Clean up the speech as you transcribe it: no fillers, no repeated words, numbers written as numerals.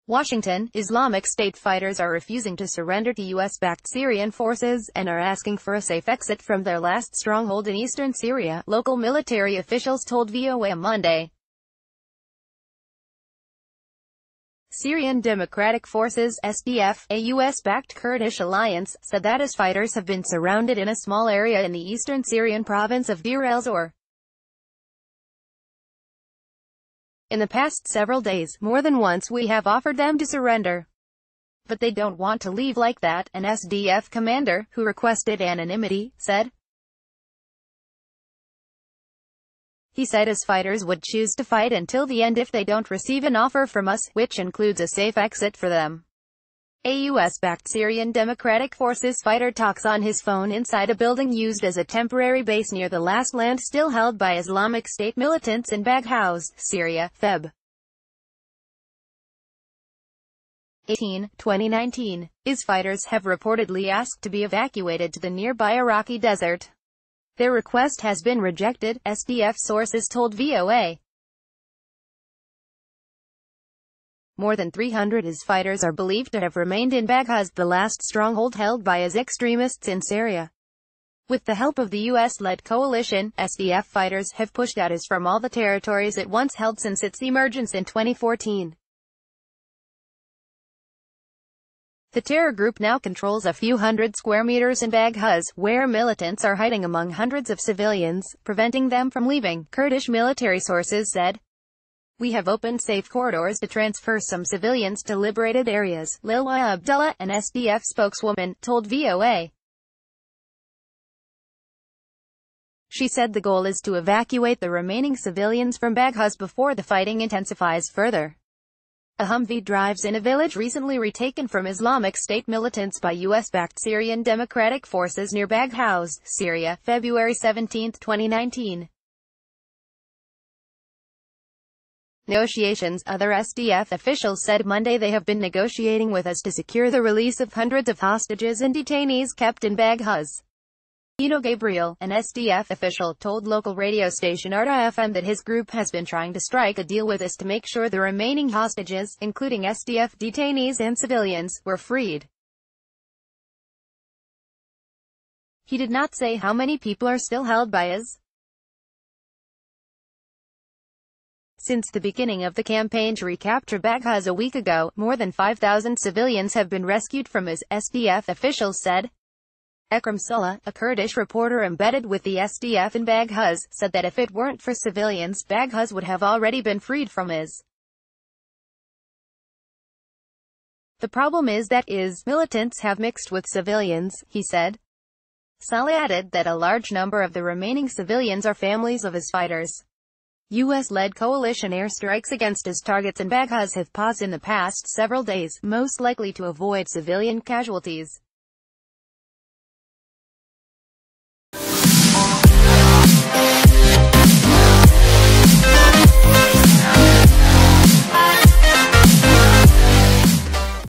Washington, Islamic State fighters are refusing to surrender to U.S.-backed Syrian forces, and are asking for a safe exit from their last stronghold in eastern Syria, local military officials told VOA Monday. Syrian Democratic Forces (SDF), a U.S.-backed Kurdish alliance, said that its fighters have been surrounded in a small area in the eastern Syrian province of Deir el-Zour. In the past several days, more than once we have offered them to surrender. But they don't want to leave like that, an SDF commander, who requested anonymity, said. He said his fighters would choose to fight until the end if they don't receive an offer from us, which includes a safe exit for them. A U.S.-backed Syrian Democratic Forces fighter talks on his phone inside a building used as a temporary base near the last land still held by Islamic State militants in Baghouz, Syria, Feb. 18, 2019. His fighters have reportedly asked to be evacuated to the nearby Iraqi desert. Their request has been rejected, SDF sources told VOA. More than 300 IS fighters are believed to have remained in Baghouz, the last stronghold held by IS extremists in Syria. With the help of the US-led coalition, SDF fighters have pushed out IS from all the territories it once held since its emergence in 2014. The terror group now controls a few hundred square meters in Baghouz, where militants are hiding among hundreds of civilians, preventing them from leaving, Kurdish military sources said. We have opened safe corridors to transfer some civilians to liberated areas, Lilwa Abdullah, an SDF spokeswoman, told VOA. She said the goal is to evacuate the remaining civilians from Baghouz before the fighting intensifies further. A Humvee drives in a village recently retaken from Islamic State militants by US-backed Syrian Democratic Forces near Baghouz, Syria, February 17, 2019. Negotiations. Other SDF officials said Monday they have been negotiating with us to secure the release of hundreds of hostages and detainees kept in Baghouz. Eno Gabriel, an SDF official, told local radio station Arta FM that his group has been trying to strike a deal with us to make sure the remaining hostages, including SDF detainees and civilians, were freed. He did not say how many people are still held by us. Since the beginning of the campaign to recapture Baghouz a week ago, more than 5,000 civilians have been rescued from his, SDF officials said. Ekrem Sulla, a Kurdish reporter embedded with the SDF in Baghouz, said that if it weren't for civilians, Baghouz would have already been freed from IS. The problem is that IS militants have mixed with civilians, he said. Sulla added that a large number of the remaining civilians are families of IS fighters. U.S.-led coalition airstrikes against IS targets in Baghouz have paused in the past several days, most likely to avoid civilian casualties.